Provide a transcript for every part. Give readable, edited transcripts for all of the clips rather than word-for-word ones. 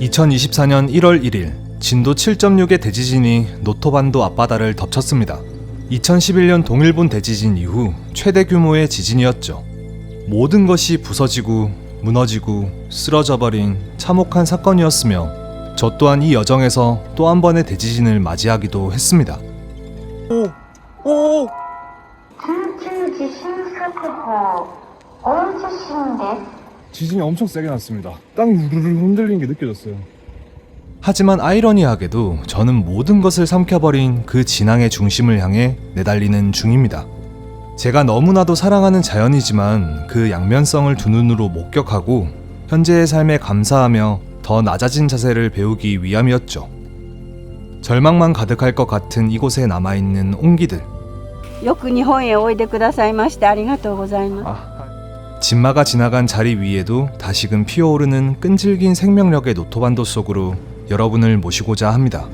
2024년 1월 1일 진도 7.6의 대지진이 노토반도 앞바다를 덮쳤습니다. 2011년 동일본 대지진 이후 최대 규모의 지진이었죠. 모든 것이 부서지고 무너지고 쓰러져버린 참혹한 사건이었으며 저 또한 이 여정에서 또 한 번의 대지진을 맞이하기도 했습니다. 지진이 엄청 세게 났습니다. 땅이 우르르 흔들리는 게 느껴졌어요. 하지만 아이러니하게도 저는 모든 것을 삼켜버린 그 진앙의 중심을 향해 내달리는 중입니다. 제가 너무나도 사랑하는 자연이지만 그 양면성을 두 눈으로 목격하고 현재의 삶에 감사하며 더 낮아진 자세를 배우기 위함이었죠. 절망만 가득할 것 같은 이곳에 남아있는 온기들. よく日本へおいでくださいましてありがとうございます。 진마가 지나간 자리 위에도 다시금 피어오르는 끈질긴 생명력의 노토반도 속으로 여러분을 모시고자 합니다.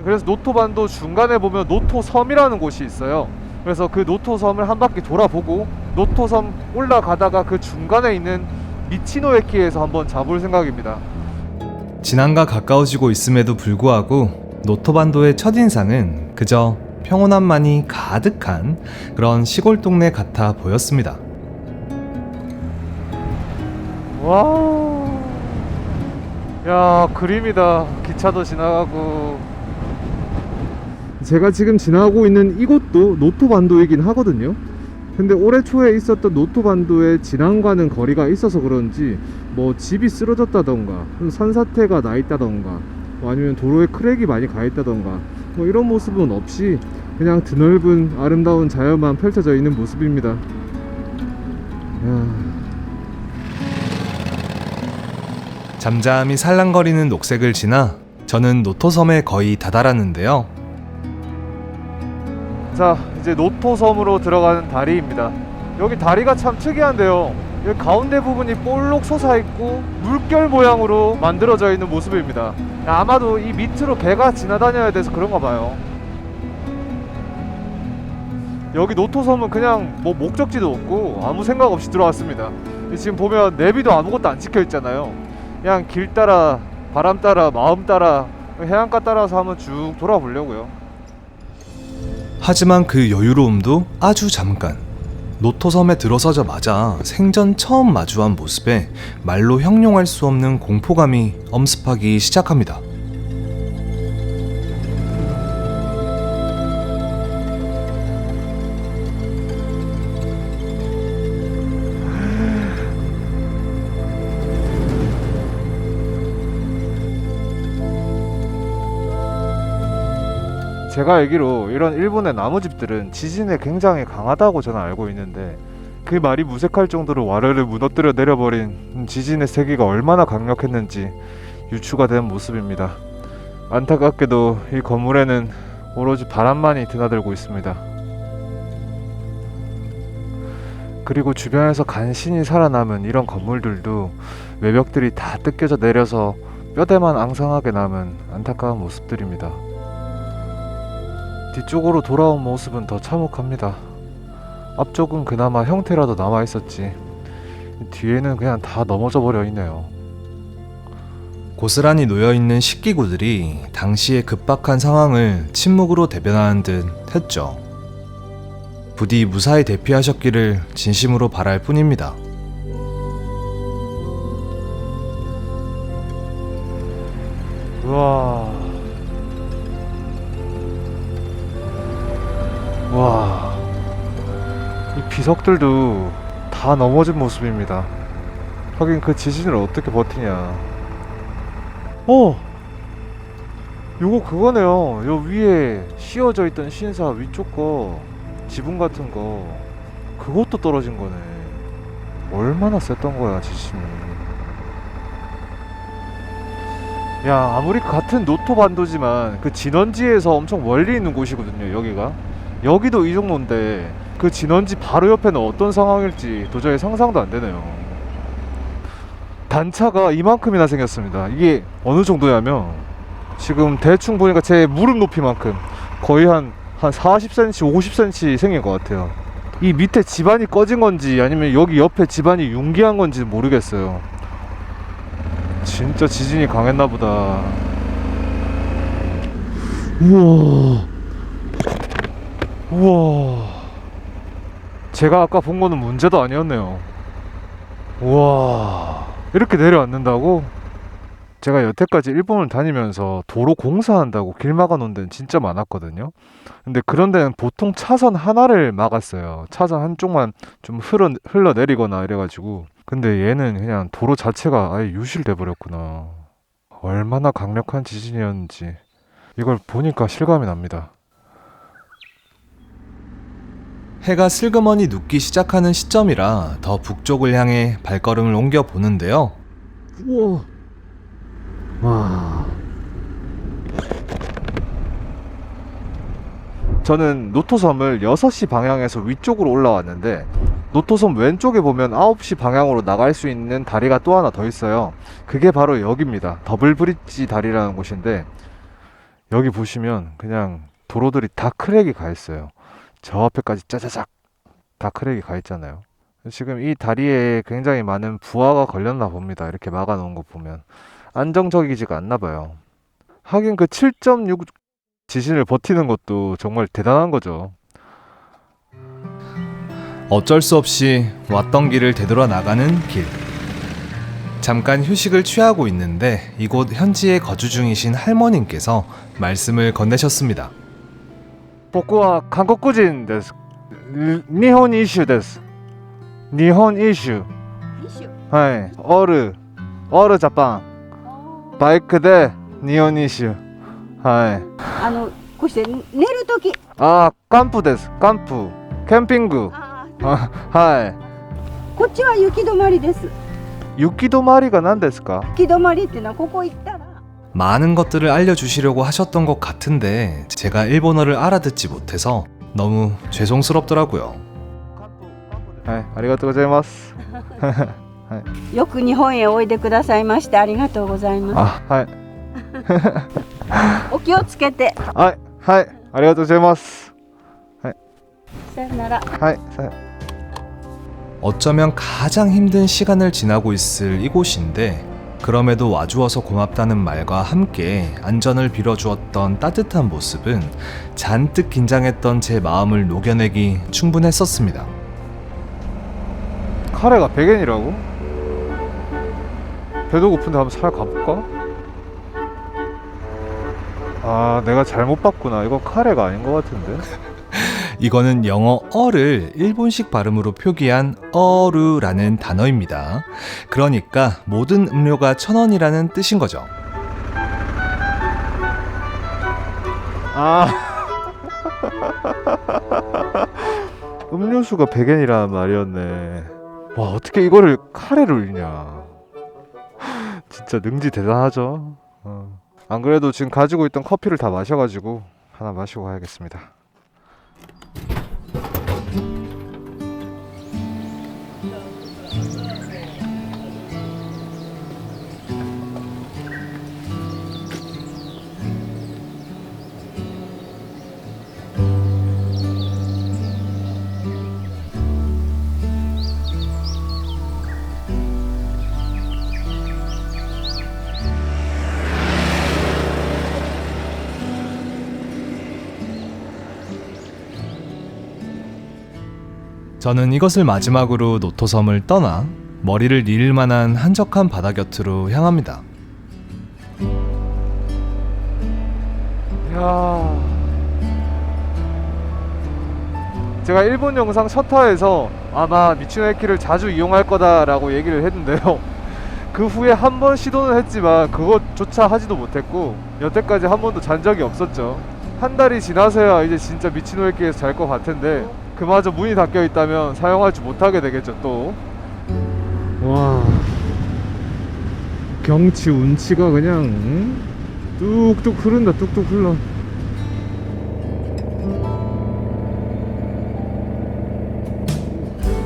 그래서 노토반도 중간에 보면 노토섬이라는 곳이 있어요. 그래서 그 노토섬을 한 바퀴 돌아보고 노토섬 올라가다가 그 중간에 있는 미치노에키에서 한번 자볼 생각입니다. 진앙과 가까워지고 있음에도 불구하고 노토반도의 첫인상은 그저 평온함만이 가득한 그런 시골 동네 같아 보였습니다. 와, 야, 그림이다. 기차도 지나가고. 제가 지금 지나가고 있는 이곳도 노토반도이긴 하거든요. 근데 올해 초에 있었던 노토반도의 진앙과는 거리가 있어서 그런지 뭐 집이 쓰러졌다던가 산사태가 나 있다던가 뭐 아니면 도로에 크랙이 많이 가 있다던가 뭐 이런 모습은 없이 그냥 드넓은 아름다운 자연만 펼쳐져 있는 모습입니다. 잠잠히 살랑거리는 녹색을 지나 저는 노토섬에 거의 다다랐는데요. 자, 이제 노토섬으로 들어가는 다리입니다. 여기 다리가 참 특이한데요. 여기 가운데 부분이 볼록 솟아있고 물결 모양으로 만들어져 있는 모습입니다. 아마도 이 밑으로 배가 지나다녀야 돼서 그런가 봐요. 여기 노토섬은 그냥 뭐 목적지도 없고 아무 생각 없이 들어왔습니다. 지금 보면 내비도 아무것도 안 찍혀 있잖아요. 그냥 길 따라 바람 따라 마음 따라 해안가 따라서 한번 쭉 돌아보려고요. 하지만 그 여유로움도 아주 잠깐. 노토섬에 들어서자마자 생전 처음 마주한 모습에 말로 형용할 수 없는 공포감이 엄습하기 시작합니다. 제가 알기로 이런 일본의 나무집들은 지진에 굉장히 강하다고 저는 알고 있는데 그 말이 무색할 정도로 와르르 무너뜨려 내려버린 지진의 세기가 얼마나 강력했는지 유추가 된 모습입니다. 안타깝게도 이 건물에는 오로지 바람만이 드나들고 있습니다. 그리고 주변에서 간신히 살아남은 이런 건물들도 외벽들이 다 뜯겨져 내려서 뼈대만 앙상하게 남은 안타까운 모습들입니다. 뒤쪽으로 돌아온 모습은 더 참혹합니다. 앞쪽은 그나마 형태라도 남아있었지 뒤에는 그냥 다 넘어져 버려 있네요. 고스란히 놓여있는 식기구들이 당시의 급박한 상황을 침묵으로 대변하는 듯 했죠. 부디 무사히 대피하셨기를 진심으로 바랄 뿐입니다. 우와, 와, 이 비석들도 다 넘어진 모습입니다. 하긴 그 지진을 어떻게 버티냐. 요거 그거네요. 요 위에 씌워져 있던 신사 위쪽 거 지붕 같은 거 그것도 떨어진 거네. 얼마나 셌던 거야 지진이. 야, 아무리 같은 노토반도지만 그 진원지에서 엄청 멀리 있는 곳이거든요. 여기도 이 정도인데 그 진원지 바로 옆에는 어떤 상황일지 도저히 상상도 안 되네요. 단차가 이만큼이나 생겼습니다. 이게 어느 정도냐면 지금 대충 보니까 제 무릎 높이만큼 거의 한 한 40cm, 50cm 생긴 것 같아요. 이 밑에 지반이 꺼진 건지 아니면 여기 옆에 지반이 융기한 건지 모르겠어요. 진짜 지진이 강했나 보다. 우와. 우와. 제가 아까 본 거는 문제도 아니었네요. 우와. 이렇게 내려앉는다고? 제가 여태까지 일본을 다니면서 도로 공사한다고 길 막아 놓은 데는 진짜 많았거든요. 근데 그런 데는 보통 차선 하나를 막았어요. 차선 한쪽만 좀 흘러내리거나 이래가지고. 근데 얘는 그냥 도로 자체가 아예 유실돼 버렸구나. 얼마나 강력한 지진이었는지 이걸 보니까 실감이 납니다. 해가 슬그머니 눕기 시작하는 시점이라 더 북쪽을 향해 발걸음을 옮겨 보는데요. 우와. 와. 저는 노토섬을 6시 방향에서 위쪽으로 올라왔는데 노토섬 왼쪽에 보면 9시 방향으로 나갈 수 있는 다리가 또 하나 더 있어요. 그게 바로 여기입니다. 더블브릿지 다리라는 곳인데 여기 보시면 그냥 도로들이 다 크랙이 가 있어요. 저 앞에까지 짜자작 다 크랙이 가 있잖아요. 지금 이 다리에 굉장히 많은 부하가 걸렸나 봅니다. 이렇게 막아 놓은 거 보면 안정적이지가 않나 봐요. 하긴 그 7.6 지진을 버티는 것도 정말 대단한 거죠. 어쩔 수 없이 왔던 길을 되돌아 나가는 길. 잠깐 휴식을 취하고 있는데 이곳 현지에 거주 중이신 할머님께서 말씀을 건네셨습니다. 僕は韓国人です。日本イシュです。日本イシュ。はい。オールジャパン。バイクで日本イシュ。はい。こうして寝るとき。キャンプです。キャンプ。キャンピング。はい。こっちは雪止まりです。雪止まりが何ですか？雪止まりっていうのはここ行ったら 많은 것들을 알려주시려고 하셨던 것 같은데 제가 일본어를 알아듣지 못해서 너무 죄송스럽더라고요. はい、ありがとうございます。よく日本へおいでくださいましてありがとうございます。はい。お気をつけて。はい、はい、ありがとうございます。はい。さよなら。はい、さよ。 어쩌면 가장 힘든 시간을 지나고 있을 이곳인데 그럼에도 와주어서 고맙다는 말과 함께 안전을 빌어주었던 따뜻한 모습은 잔뜩 긴장했던 제 마음을 녹여내기 충분했었습니다. 카레가 100엔이라고? 배도 고픈데 한번 살 가볼까? 아, 내가 잘못 봤구나. 이거 카레가 아닌 것 같은데. 이거는 영어 어를 일본식 발음으로 표기한 어루라는 단어입니다. 그러니까 모든 음료가 1,000원이라는 뜻인 거죠. 아. 음료수가 100엔이라는 말이었네. 와, 어떻게 이거를 카레로 읽냐. 진짜 능지 대단하죠. 안 그래도 지금 가지고 있던 커피를 다 마셔가지고 하나 마시고 가야겠습니다. 저는 이것을 마지막으로 노토섬을 떠나 머리를 잃을 만한 한적한 바다 곁으로 향합니다. 이야. 제가 일본 영상 셔터에서 아마 미츠노에키를 자주 이용할 거다라고 얘기를 했는데요. 그 후에 한 번 시도는 했지만 그것조차 하지도 못했고 여태까지 한 번도 잔 적이 없었죠. 한 달이 지나서야 이제 진짜 미츠노에키에서 잘 것 같은데 그마저 문이 닫혀 있다면 사용하지 못하게 되겠죠 또. 와, 경치 운치가 그냥 뚝뚝 흐른다. 뚝뚝 흘러.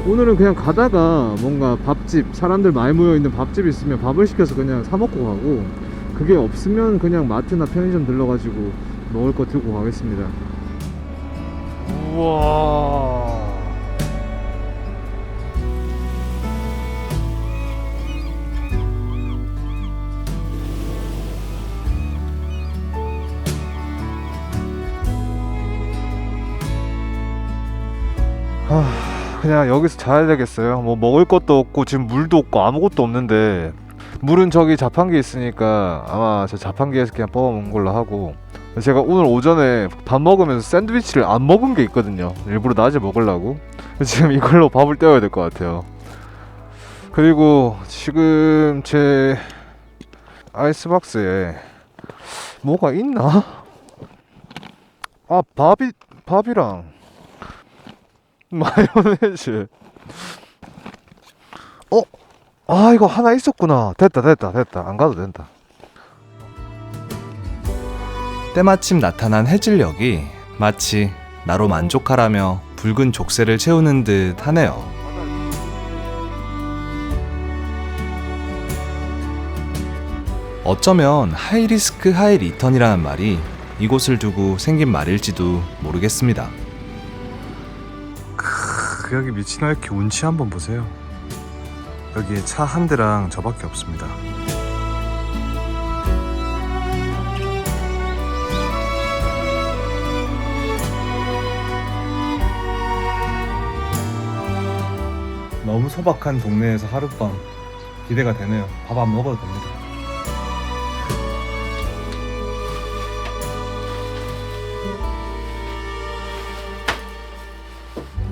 오늘은 그냥 가다가 뭔가 밥집, 사람들 많이 모여있는 밥집 있으면 밥을 시켜서 그냥 사 먹고 가고, 그게 없으면 그냥 마트나 편의점 들러가지고 먹을 거 들고 가겠습니다. 우와. 그냥 여기서 자야 되겠어요. 뭐 먹을 것도 없고 지금 물도 없고 아무것도 없는데, 물은 저기 자판기 있으니까 아마 저 자판기에서 그냥 뽑아 먹는 걸로 하고, 제가 오늘 오전에 밥 먹으면서 샌드위치를 안 먹은 게 있거든요. 일부러 낮에 먹으려고. 지금 이걸로 밥을 때워야 될 것 같아요. 그리고 지금 제 아이스박스에 뭐가 있나? 아, 밥이랑 마요네즈. 아, 이거 하나 있었구나. 됐다. 안 가도 된다. 때마침 나타난 해질녘이 마치 나로 만족하라며 붉은 족쇄를 채우는 듯 하네요. 어쩌면 하이리스크 하이리턴이라는 말이 이곳을 두고 생긴 말일지도 모르겠습니다. 여기 미치노야키 운치 한번 보세요. 여기에 차 한 대랑 저밖에 없습니다. 너무 소박한 동네에서 하룻밤 기대가 되네요. 밥 안 먹어도 됩니다.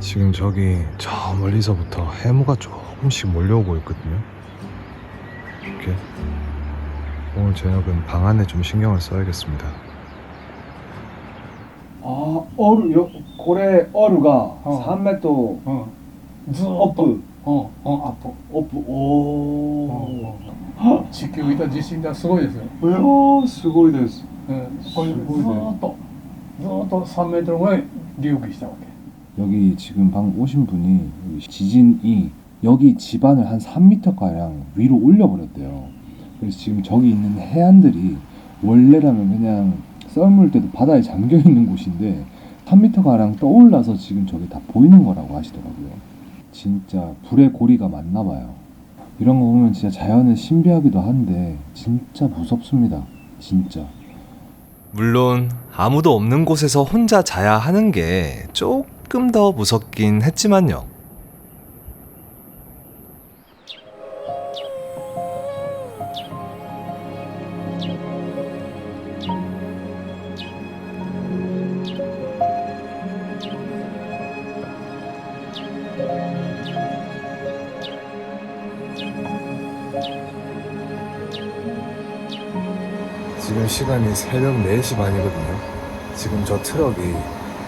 지금 저기 저 멀리서부터 해무가 조금씩 몰려오고 있거든요. 이렇게 오늘 저녁은 방 안에 좀 신경을 써야겠습니다. これオルがうん3メートルずーっとアップアップオップおー地球板地震がすごいですよ、いやーすごいです。これずーっと3メートルぐらい隆起したわけ。 여기 지금 방금 오신 분이 여기 지진이 여기 집안을 한 3m가량 위로 올려버렸대요. 그래서 지금 저기 있는 해안들이 원래라면 그냥 썰물 때도 바다에 잠겨있는 곳인데 3m가량 떠올라서 지금 저게 다 보이는 거라고 하시더라고요. 진짜 불의 고리가 맞나봐요. 이런 거 보면 진짜 자연은 신비하기도 한데 진짜 무섭습니다. 진짜. 물론 아무도 없는 곳에서 혼자 자야 하는 게 조금 더 무섭긴 했지만요. 지금 시간이 새벽 4시 반이거든요. 지금 저 트럭이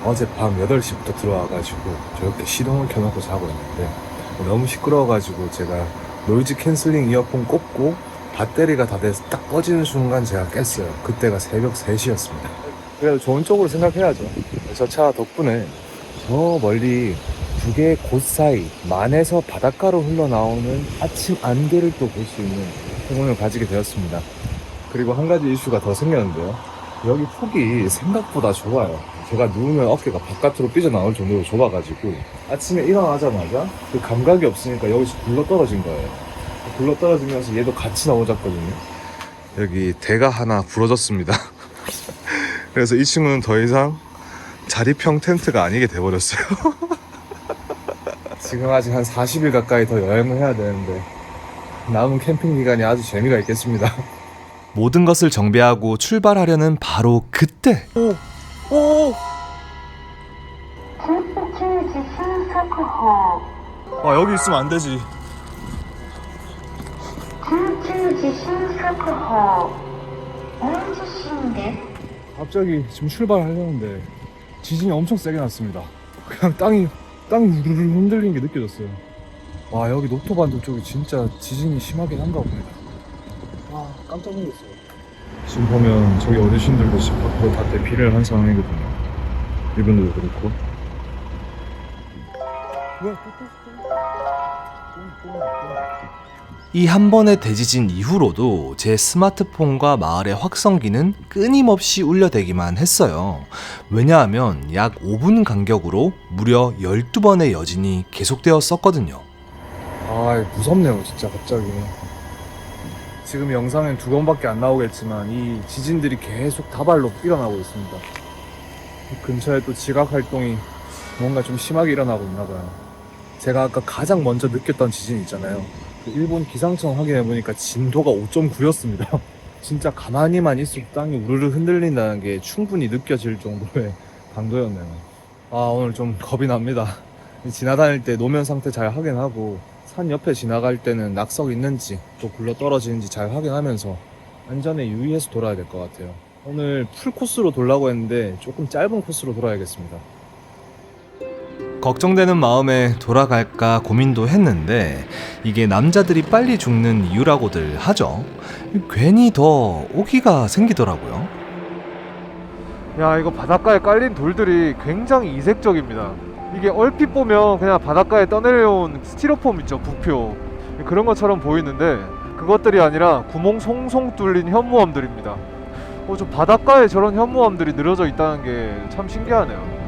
어젯밤 8시부터 들어와가지고 저렇게 시동을 켜놓고 자고 있는데 너무 시끄러워가지고 제가 노이즈 캔슬링 이어폰 꽂고 배터리가 다 돼서 딱 꺼지는 순간 제가 깼어요. 그때가 새벽 3시였습니다. 그래도 좋은 쪽으로 생각해야죠. 저 차 덕분에 저 멀리 두 개의 곳 사이 만에서 바닷가로 흘러나오는 아침 안개를 또 볼 수 있는 행운을 가지게 되었습니다. 그리고 한 가지 이슈가 더 생겼는데요. 여기 폭이 생각보다 좁아요. 제가 누우면 어깨가 바깥으로 삐져나올 정도로 좁아가지고 아침에 일어나자마자 그 감각이 없으니까 여기서 굴러떨어진 거예요. 굴러떨어지면서 얘도 같이 넘어졌거든요. 여기 대가 하나 부러졌습니다. 그래서 이 친구는 더 이상 자립형 텐트가 아니게 돼버렸어요. 지금 아직 한 40일 가까이 더 여행을 해야 되는데 남은 캠핑 기간이 아주 재미가 있겠습니다. 모든 것을 정비하고 출발하려는 바로 그때 아, 여기 있으면 안 되지. 갑자기 지금 출발하려는데 지진이 엄청 세게 났습니다. 그냥 땅이 우르르 흔들리는 게 느껴졌어요. 와, 여기 노토반도 쪽이 진짜 지진이 심하긴 한가 봅니다. 와, 깜짝 놀랐어요. 지금 보면 저기 어르신들도 지금 밖으로 다 대피를 한 상황이거든요. 이분들도 그렇고. 왜? 이 한 번의 대지진 이후로도 제 스마트폰과 마을의 확성기는 끊임없이 울려대기만 했어요. 왜냐하면 약 5분 간격으로 무려 12번의 여진이 계속되었었거든요. 아, 무섭네요, 진짜 갑자기. 지금 영상엔 2번밖에 안 나오겠지만 이 지진들이 계속 다발로 일어나고 있습니다. 이 근처에 또 지각 활동이 뭔가 좀 심하게 일어나고 있나 봐요. 제가 아까 가장 먼저 느꼈던 지진 있잖아요. 그 일본 기상청 확인해보니까 진도가 5.9였습니다. 진짜 가만히만 있어도 땅이 우르르 흔들린다는 게 충분히 느껴질 정도의 강도였네요. 아, 오늘 좀 겁이 납니다. 지나다닐 때 노면 상태 잘 확인하고 산 옆에 지나갈 때는 낙석 있는지 또 굴러 떨어지는지 잘 확인하면서 안전에 유의해서 돌아야 될 것 같아요. 오늘 풀 코스로 돌라고 했는데 조금 짧은 코스로 돌아야겠습니다. 걱정되는 마음에 돌아갈까 고민도 했는데 이게 남자들이 빨리 죽는 이유라고들 하죠. 괜히 더 오기가 생기더라고요. 야, 이거 바닷가에 깔린 돌들이 굉장히 이색적입니다. 이게 얼핏 보면 그냥 바닷가에 떠내려온 스티로폼 있죠, 부표. 그런 것처럼 보이는데 그것들이 아니라 구멍 송송 뚫린 현무암들입니다. 좀 바닷가에 저런 현무암들이 늘어져 있다는 게 참 신기하네요.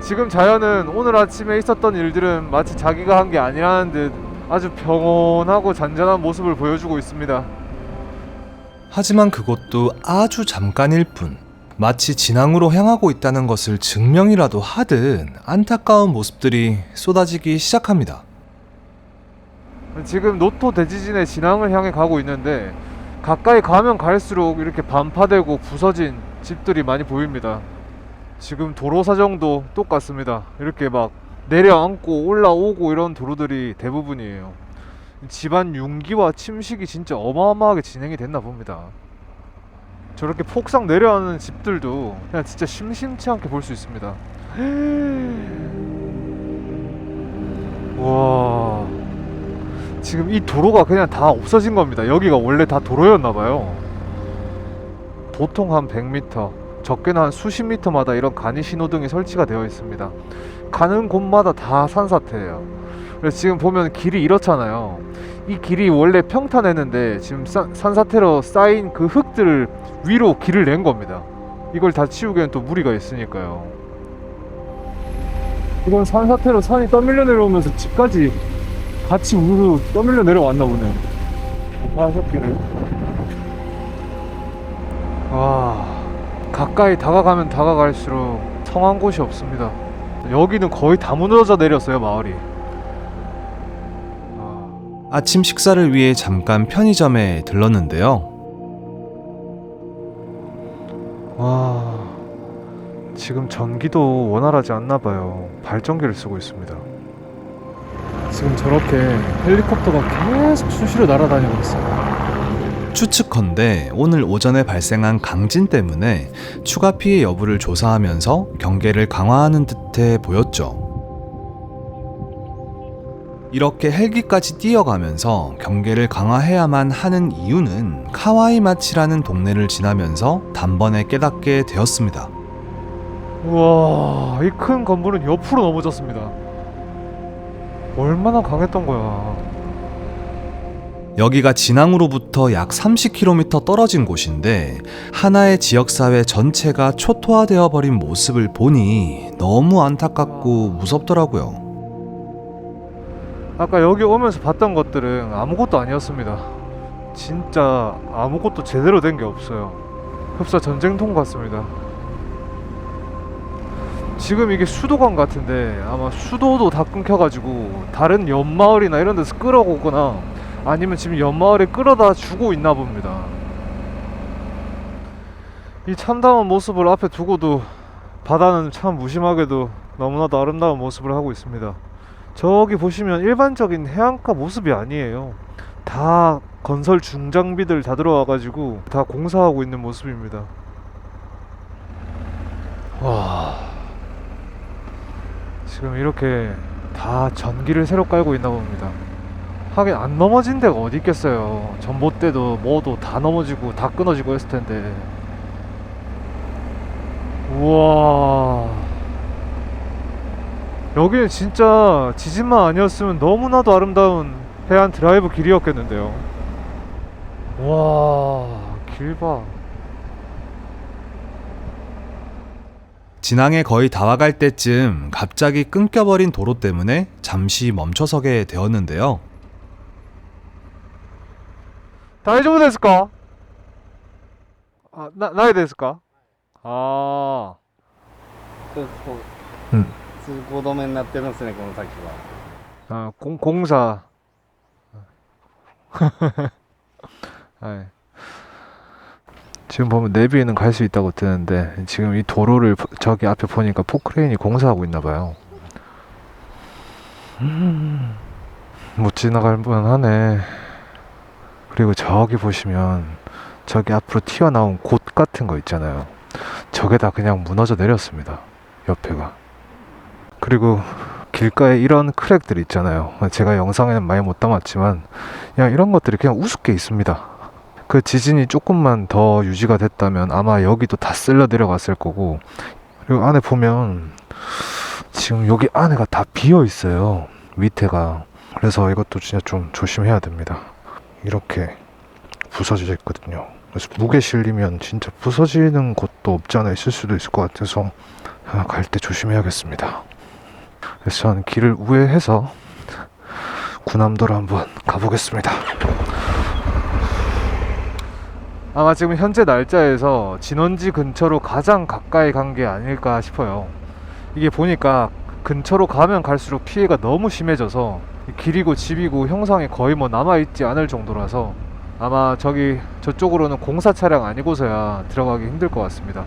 지금 자연은 오늘 아침에 있었던 일들은 마치 자기가 한 게 아니라는 듯 아주 평온하고 잔잔한 모습을 보여주고 있습니다. 하지만 그것도 아주 잠깐일 뿐. 마치 진앙으로 향하고 있다는 것을 증명이라도 하듯 안타까운 모습들이 쏟아지기 시작합니다. 지금 노토 대지진의 진앙을 향해 가고 있는데 가까이 가면 갈수록 이렇게 반파되고 부서진 집들이 많이 보입니다. 지금 도로 사정도 똑같습니다. 이렇게 막 내려앉고 올라오고 이런 도로들이 대부분이에요. 집안 융기와 침식이 진짜 어마어마하게 진행이 됐나 봅니다. 저렇게 폭삭 내려앉는 집들도 그냥 진짜 심심치 않게 볼 수 있습니다. 와, 지금 이 도로가 그냥 다 없어진 겁니다. 여기가 원래 다 도로였나봐요. 보통 한 100m, 적게는 한 수십 미터마다 이런 간이 신호등이 설치가 되어 있습니다. 가는 곳마다 다 산사태예요. 그래서 지금 보면 길이 이렇잖아요. 이 길이 원래 평탄했는데 지금 산사태로 쌓인 그 흙들을 위로 길을 낸 겁니다. 이걸 다 치우기엔 또 무리가 있으니까요. 이건 산사태로 산이 떠밀려 내려오면서 집까지 같이 우르르 떠밀려 내려왔나 보네요. 하셨기를. 와, 가까이 다가가면 다가갈수록 성한 곳이 없습니다. 여기는 거의 다 무너져 내렸어요, 마을이. 아침 식사를 위해 잠깐 편의점에 들렀는데요. 와, 지금 전기도 원활하지 않나 봐요. 발전기를 쓰고 있습니다. 지금 저렇게 헬리콥터가 계속 수시로 날아다니고 있어요. 추측컨대 오늘 오전에 발생한 강진 때문에 추가 피해 여부를 조사하면서 경계를 강화하는 듯해 보였죠. 이렇게 헬기까지 뛰어가면서 경계를 강화해야만 하는 이유는 카와이마치라는 동네를 지나면서 단번에 깨닫게 되었습니다. 우와, 이 큰 건물은 옆으로 넘어졌습니다. 얼마나 강했던 거야. 여기가 진앙으로부터 약 30km 떨어진 곳인데 하나의 지역사회 전체가 초토화되어 버린 모습을 보니 너무 안타깝고 무섭더라고요. 아까 여기 오면서 봤던 것들은 아무것도 아니었습니다. 진짜 아무것도 제대로 된 게 없어요. 흡사 전쟁통 같습니다. 지금 이게 수도관 같은데 아마 수도도 다 끊겨가지고 다른 옆마을이나 이런 데서 끌어오거나 아니면 지금 옆마을에 끌어다 주고 있나 봅니다. 이 참담한 모습을 앞에 두고도 바다는 참 무심하게도 너무나도 아름다운 모습을 하고 있습니다. 저기 보시면 일반적인 해안가 모습이 아니에요. 다 건설 중장비들 다 들어와가지고 다 공사하고 있는 모습입니다. 와, 지금 이렇게 다 전기를 새로 깔고 있나 봅니다. 하긴 안 넘어진 데가 어디 있겠어요. 전봇대도 뭐도 다 넘어지고 다 끊어지고 했을 텐데. 우와, 여기는 진짜 지진만 아니었으면 너무나도 아름다운 해안 드라이브 길이었겠는데요. 와, 길 봐. 진앙에 거의 다 와갈 때쯤 갑자기 끊겨버린 도로 때문에 잠시 멈춰서게 되었는데요. 다이丈夫ですか? 아, 나이ですか? 아. 通行止めになってるんですね、この先は。 아, 공사. 네. 지금 보면 내비에는 갈 수 있다고 뜨는데 지금 이 도로를 저기 앞에 보니까 포크레인이 공사하고 있나봐요. 못 지나갈 뻔하네. 그리고 저기 보시면 저기 앞으로 튀어나온 곳 같은 거 있잖아요. 저게 다 그냥 무너져 내렸습니다. 옆에가. 그리고 길가에 이런 크랙들 있잖아요. 제가 영상에는 많이 못 담았지만 그냥 이런 것들이 그냥 우습게 있습니다. 그 지진이 조금만 더 유지가 됐다면 아마 여기도 다 쓸려 내려갔을 거고, 그리고 안에 보면 지금 여기 안에가 다 비어 있어요, 밑에가. 그래서 이것도 진짜 좀 조심해야 됩니다. 이렇게 부서져 있거든요. 그래서 무게 실리면 진짜 부서지는 곳도 없지 않아 있을 수도 있을 것 같아서 갈 때 조심해야겠습니다. 그래서 저는 길을 우회해서 군함도로 한번 가보겠습니다. 아마 지금 현재 날짜에서 진원지 근처로 가장 가까이 간 게 아닐까 싶어요. 이게 보니까 근처로 가면 갈수록 피해가 너무 심해져서 길이고 집이고 형상이 거의 뭐 남아있지 않을 정도라서 아마 저쪽으로는 공사 차량 아니고서야 들어가기 힘들 것 같습니다.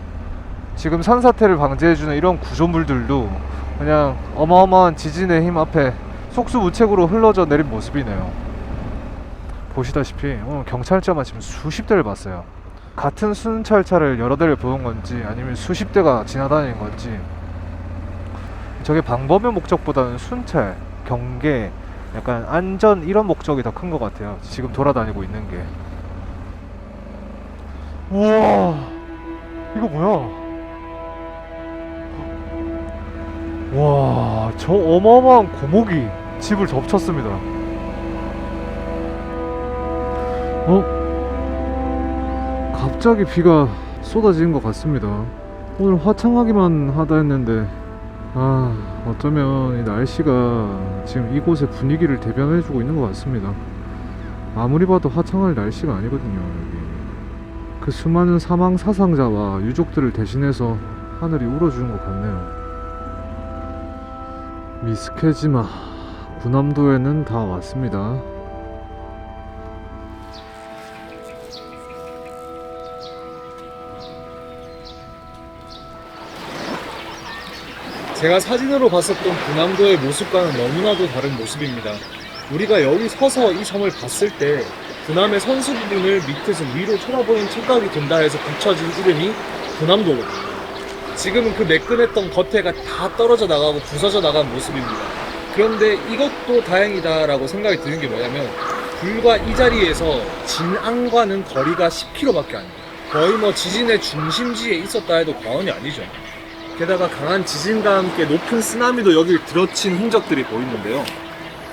지금 산사태를 방지해주는 이런 구조물들도 그냥 어마어마한 지진의 힘 앞에 속수무책으로 흘러져 내린 모습이네요. 보시다시피 오늘 경찰차만 지금 수십 대를 봤어요. 같은 순찰차를 여러 대를 보는 건지 아니면 수십 대가 지나다니는 건지, 저게 방범의 목적보다는 순찰, 경계, 약간 안전 이런 목적이 더 큰 것 같아요. 지금 돌아다니고 있는 게. 우와, 이거 뭐야? 와, 저 어마어마한 고목이 집을 덮쳤습니다. 갑자기 비가 쏟아지는 것 같습니다. 오늘 화창하기만 하다 했는데 어쩌면 이 날씨가 지금 이곳의 분위기를 대변해주고 있는 것 같습니다. 아무리 봐도 화창할 날씨가 아니거든요. 여기 그 수많은 사망 사상자와 유족들을 대신해서 하늘이 울어주는 것 같네요. 미스케지마 군함도에는 다 왔습니다. 제가 사진으로 봤었던 군함도의 모습과는 너무나도 다른 모습입니다. 우리가 여기 서서 이 섬을 봤을 때 군함의 선수 부분을 밑에서 위로 쳐다보는 착각이 든다 해서 붙여진 이름이 군함도거든요. 지금은 그 매끈했던 겉에가 다 떨어져 나가고 부서져 나간 모습입니다. 그런데 이것도 다행이다라고 생각이 드는 게 뭐냐면, 불과 이 자리에서 진앙과는 거리가 10km밖에 안 돼요. 거의 뭐 지진의 중심지에 있었다 해도 과언이 아니죠. 게다가 강한 지진과 함께 높은 쓰나미도 여길 들어친 흔적들이 보이는데요.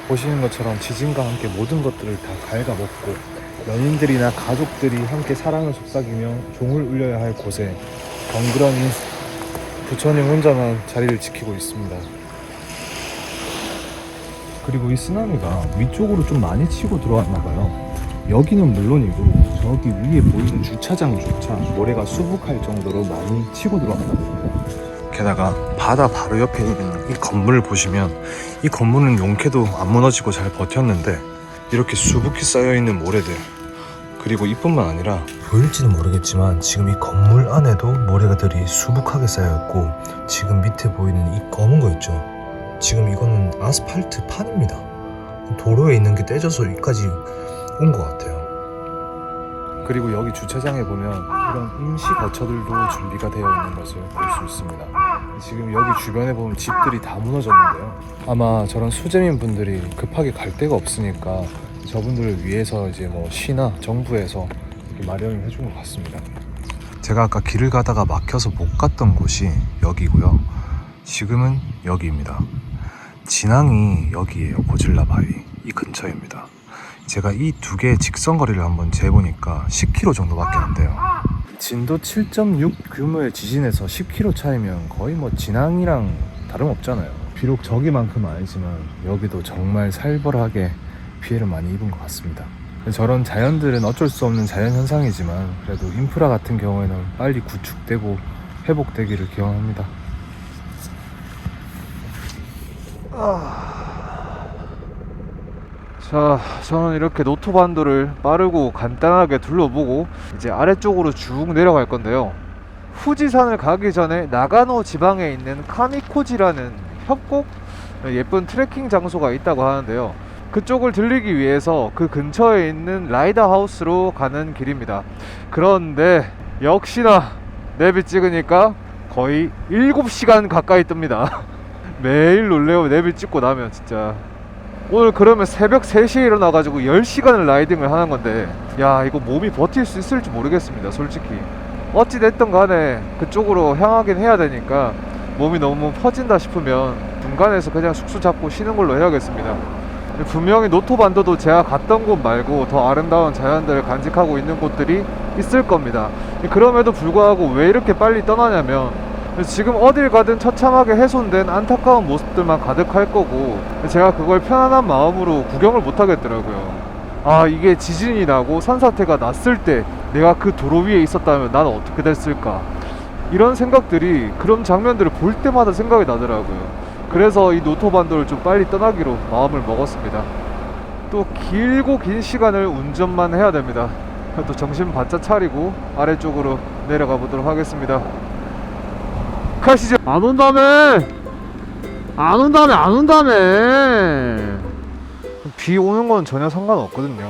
보시는 것처럼 지진과 함께 모든 것들을 다 갉아먹고 연인들이나 가족들이 함께 사랑을 속삭이며 종을 울려야 할 곳에 덩그러니 부처님 혼자만 자리를 지키고 있습니다. 그리고 이 쓰나미가 위쪽으로 좀 많이 치고 들어왔나봐요. 여기는 물론이고 저기 위에 보이는 주차장조차 모래가 수북할 정도로 많이 치고 들어왔거든요. 게다가 바다 바로 옆에 있는 이 건물을 보시면 이 건물은 용케도 안 무너지고 잘 버텼는데 이렇게 수북히 쌓여있는 모래들, 그리고 이뿐만 아니라 보일지는 모르겠지만 지금 이 건물 안에도 모래가들이 수북하게 쌓여있고, 지금 밑에 보이는 이 검은 거 있죠? 지금 이거는 아스팔트 판입니다. 도로에 있는 게 떼져서 여기까지 온 것 같아요. 그리고 여기 주차장에 보면 이런 임시 거처들도 준비가 되어 있는 것을 볼 수 있습니다. 지금 여기 주변에 보면 집들이 다 무너졌는데요. 아마 저런 수재민 분들이 급하게 갈 데가 없으니까 저분들을 위해서 이제 뭐 시나 정부에서 이렇게 마련을 해준 것 같습니다. 제가 아까 길을 가다가 막혀서 못 갔던 곳이 여기고요. 지금은 여기입니다. 진앙이 여기에요. 고질라 바위 이 근처입니다. 제가 이 두 개의 직선 거리를 한번 재보니까 10km 정도밖에 안 돼요. 진도 7.6 규모의 지진에서 10km 차이면 거의 뭐 진앙이랑 다름없잖아요. 비록 저기만큼은 아니지만 여기도 정말 살벌하게 피해를 많이 입은 것 같습니다. 저런 자연들은 어쩔 수 없는 자연현상이지만 그래도 인프라 같은 경우에는 빨리 구축되고 회복되기를 기원합니다. 자, 저는 이렇게 노토반도를 빠르고 간단하게 둘러보고 이제 아래쪽으로 쭉 내려갈 건데요. 후지산을 가기 전에 나가노 지방에 있는 카미코지라는 협곡 예쁜 트레킹 장소가 있다고 하는데요. 그쪽을 들리기 위해서 그 근처에 있는 라이더 하우스로 가는 길입니다. 그런데 역시나 내비 찍으니까 거의 7시간 가까이 뜹니다. 매일 놀래요. 내비 찍고 나면 진짜. 오늘 그러면 새벽 3시에 일어나가지고 10시간을 라이딩을 하는 건데, 야, 이거 몸이 버틸 수 있을지 모르겠습니다, 솔직히. 어찌됐든 간에 그쪽으로 향하긴 해야 되니까 몸이 너무 퍼진다 싶으면 중간에서 그냥 숙소 잡고 쉬는 걸로 해야겠습니다. 분명히 노토반도도 제가 갔던 곳 말고 더 아름다운 자연들을 간직하고 있는 곳들이 있을 겁니다. 그럼에도 불구하고 왜 이렇게 빨리 떠나냐면 지금 어딜 가든 처참하게 훼손된 안타까운 모습들만 가득할 거고, 제가 그걸 편안한 마음으로 구경을 못 하겠더라고요. 아, 이게 지진이 나고 산사태가 났을 때 내가 그 도로 위에 있었다면 나는 어떻게 됐을까, 이런 생각들이, 그런 장면들을 볼 때마다 생각이 나더라고요. 그래서 이 노토반도를 좀 빨리 떠나기로 마음을 먹었습니다. 또 길고 긴 시간을 운전만 해야 됩니다. 또 정신 바짝 차리고 아래쪽으로 내려가 보도록 하겠습니다. 가시죠. 안 온다며! 안 온다며! 안 온다며! 비 오는 건 전혀 상관없거든요.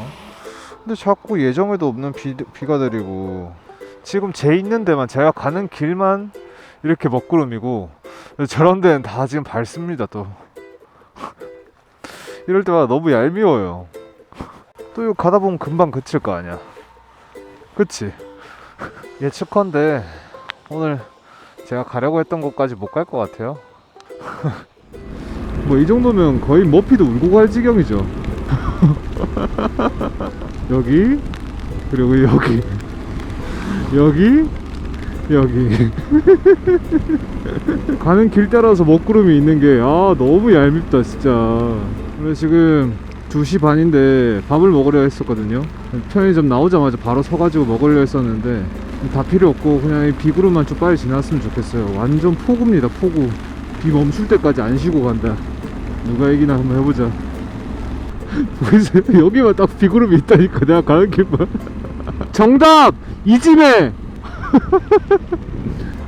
근데 자꾸 예정에도 없는 비가 내리고, 지금 제 있는 데만, 제가 가는 길만 이렇게 먹구름이고, 저런 데는 다 지금 밝습니다. 또 이럴 때마다 너무 얄미워요. 또 이거 가다 보면 금방 그칠 거 아니야. 그치? 예측컨대 오늘 제가 가려고 했던 곳까지 못 갈 것 같아요. 뭐 이 정도면 거의 머피도 울고 갈 지경이죠. 여기, 그리고 여기, 여기 가는 길 따라서 먹구름이 있는 게 너무 얄밉다 진짜. 그래 지금 2시 반인데 밥을 먹으려 했었거든요. 편의점 나오자마자 바로 서가지고 먹으려 했었는데 다 필요 없고 그냥 이 비구름만 좀 빨리 지났으면 좋겠어요. 완전 폭우입니다, 폭우. 비 멈출 때까지 안 쉬고 간다. 누가 이기나 한번 해보자. 보이세요? 여기만 딱 비구름이 있다니까, 내가 가는 길만. 정답! 이지매!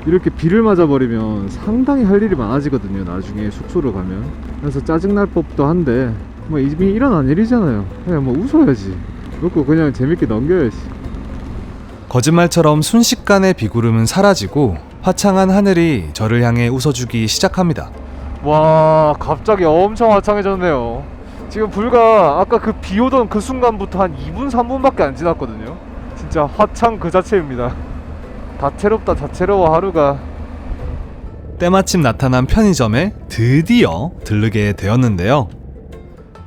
이렇게 비를 맞아버리면 상당히 할 일이 많아지거든요, 나중에 숙소를 가면. 그래서 짜증날 법도 한데 뭐 이미 일어난 일이잖아요. 그냥 뭐 웃어야지. 그렇고 그냥 재밌게 넘겨야지. 거짓말처럼 순식간에 비구름은 사라지고 화창한 하늘이 저를 향해 웃어주기 시작합니다. 와, 갑자기 엄청 화창해졌네요. 지금 불과 아까 그 비 오던 그 순간부터 한 2분 3분밖에 안 지났거든요. 진짜 화창 그 자체입니다. 다채롭다, 다채로워 하루가. 때마침 나타난 편의점에 드디어 들르게 되었는데요.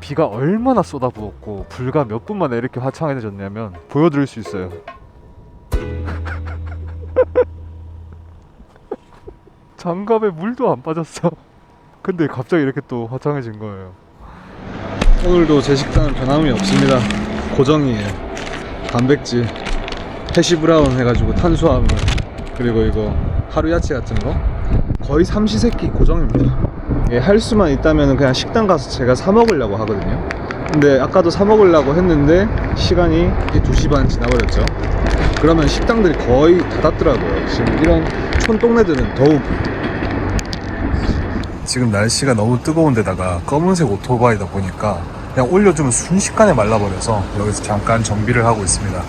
비가 얼마나 쏟아부었고 불과 몇 분 만에 이렇게 화창해졌냐면 보여드릴 수 있어요. 장갑에 물도 안 빠졌어. 근데 갑자기 이렇게 또 화창해진 거예요. 오늘도 제 식단은 변함이 없습니다. 고정이에요. 단백질, 해시브라운 해가지고 탄수화물, 그리고 이거 하루 야채 같은 거 거의 삼시세끼 고정입니다. 할 수만 있다면 그냥 식당 가서 제가 사 먹으려고 하거든요. 근데 아까도 사 먹으려고 했는데 시간이 2시 반 지나버렸죠. 그러면 식당들이 거의 닫았더라고요. 지금 이런 촌동네들은 더욱. 지금 날씨가 너무 뜨거운 데다가 검은색 오토바이다 보니까 그냥 올려주면 순식간에 말라버려서 여기서 잠깐 정비를 하고 있습니다.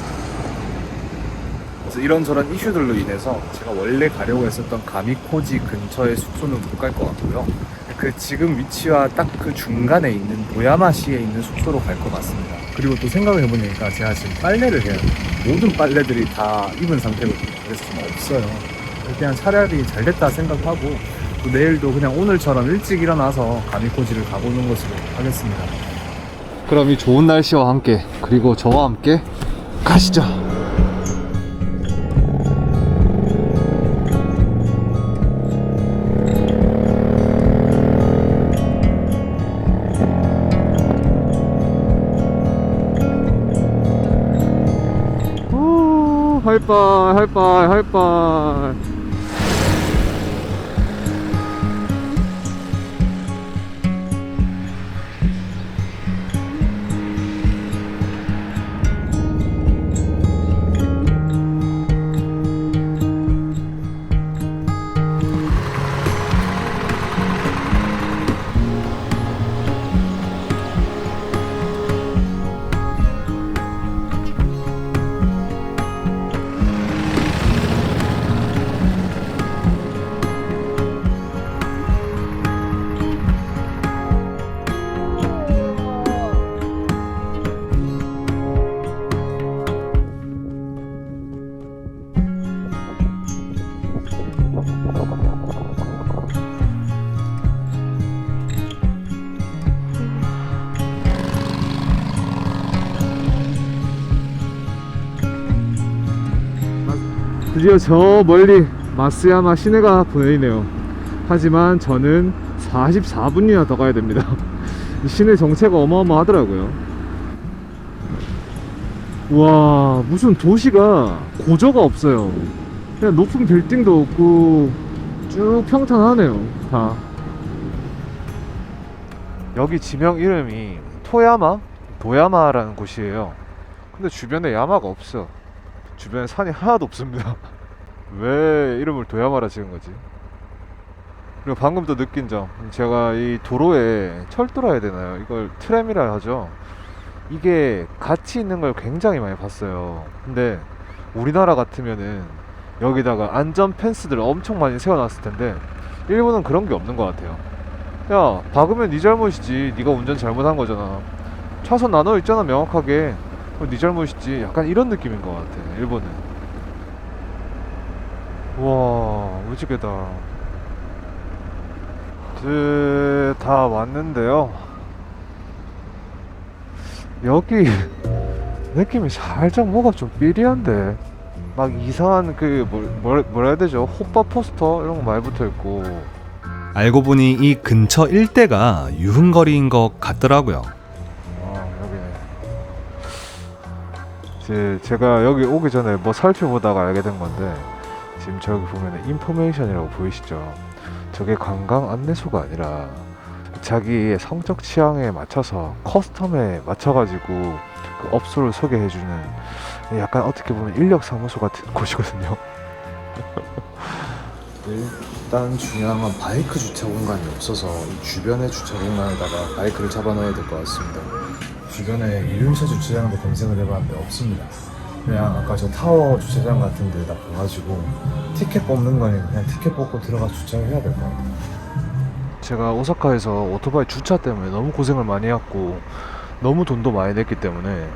그래서 이런저런 이슈들로 인해서 제가 원래 가려고 했었던 가미코지 근처의 숙소는 못 갈 것 같고요. 그 지금 위치와 딱 그 중간에 있는 도야마시에 있는 숙소로 갈 것 같습니다. 그리고 또 생각을 해보니까 제가 지금 빨래를 해야 돼요. 모든 빨래들이 다 입은 상태거든요. 그래서 좀 없어요. 그냥 차라리 잘 됐다 생각하고 또 내일도 그냥 오늘처럼 일찍 일어나서 가미코지를 가보는 것으로 하겠습니다. 그럼 이 좋은 날씨와 함께 그리고 저와 함께 가시죠. 오, 하이파이 하이파이 하이파이. 드디어 저 멀리 마쓰야마 시내가 보이네요. 하지만 저는 44분이나 더 가야 됩니다. 이 시내 정체가 어마어마하더라고요. 와, 무슨 도시가 고저가 없어요. 그냥 높은 빌딩도 없고 쭉 평탄하네요 다. 여기 지명 이름이 토야마? 도야마라는 곳이에요. 근데 주변에 야마가 없어. 주변에 산이 하나도 없습니다. 왜 이름을 도야마라 지은 거지? 그리고 방금 또 느낀 점, 제가 이 도로에 철도라 해야 되나요? 이걸 트램이라 하죠. 이게 같이 있는 걸 굉장히 많이 봤어요. 근데 우리나라 같으면은 여기다가 안전 펜스들 엄청 많이 세워놨을 텐데 일본은 그런 게 없는 것 같아요. 야, 박으면 네 잘못이지. 네가 운전 잘못한 거잖아. 차선 나눠 있잖아 명확하게. 네 잘못이지. 약간 이런 느낌인 것 같아 일본은. 우와, 무지개다. 이제 다 왔는데요. 여기 느낌이 살짝 뭐가 좀 삐리한데, 막 이상한 그 뭐라 해야 되죠? 호빠 포스터 이런 거 많이 붙어있고. 알고 보니 이 근처 일대가 유흥거리인 것 같더라고요. 여기네. 제가 여기 오기 전에 뭐 살펴보다가 알게 된 건데, 지금 저기 보면 인포메이션이라고 보이시죠? 저게 관광 안내소가 아니라 자기의 성적 취향에 맞춰서 커스텀에 맞춰가지고 그 업소를 소개해주는, 약간 어떻게 보면 인력사무소 같은 곳이거든요. 일단 중요한 건 바이크 주차 공간이 없어서 이 주변의 주차 공간에다가 바이크를 잡아놔야 될 것 같습니다. 주변에 이륜차 주차장도 검색을 해봤는데 없습니다. 그냥 아까 저 타워 주차장 같은 데다 가가지고 티켓 뽑는 거니 그냥 티켓 뽑고 들어가 주차를 해야 될 것 같아요. 제가 오사카에서 오토바이 주차 때문에 너무 고생을 많이 했고 너무 돈도 많이 냈기 때문에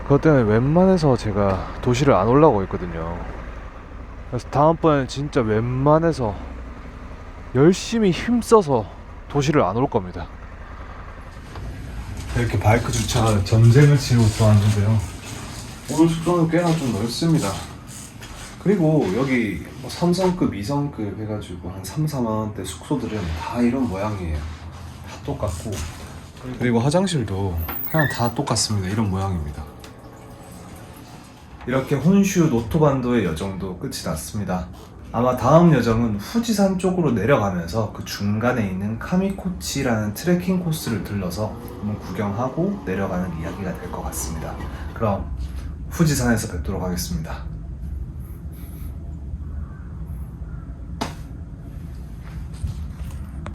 그것 때문에 웬만해서 제가 도시를 안 올라오고 있거든요. 그래서 다음번엔 진짜 웬만해서 열심히 힘써서 도시를 안 올 겁니다. 이렇게 바이크 주차가 전쟁을 치르고 들어왔는데요. 오늘 숙소는 꽤나 좀 넓습니다. 그리고 여기 뭐 3성급, 2성급 해가지고 한 3, 4만원대 숙소들은 다 이런 모양이에요. 다 똑같고, 그리고 화장실도 그냥 다 똑같습니다. 이런 모양입니다. 이렇게 혼슈 노토반도의 여정도 끝이 났습니다. 아마 다음 여정은 후지산 쪽으로 내려가면서 그 중간에 있는 카미코치라는 트레킹 코스를 들러서 한번 구경하고 내려가는 이야기가 될 것 같습니다. 그럼 후지산에서 뵙도록 하겠습니다.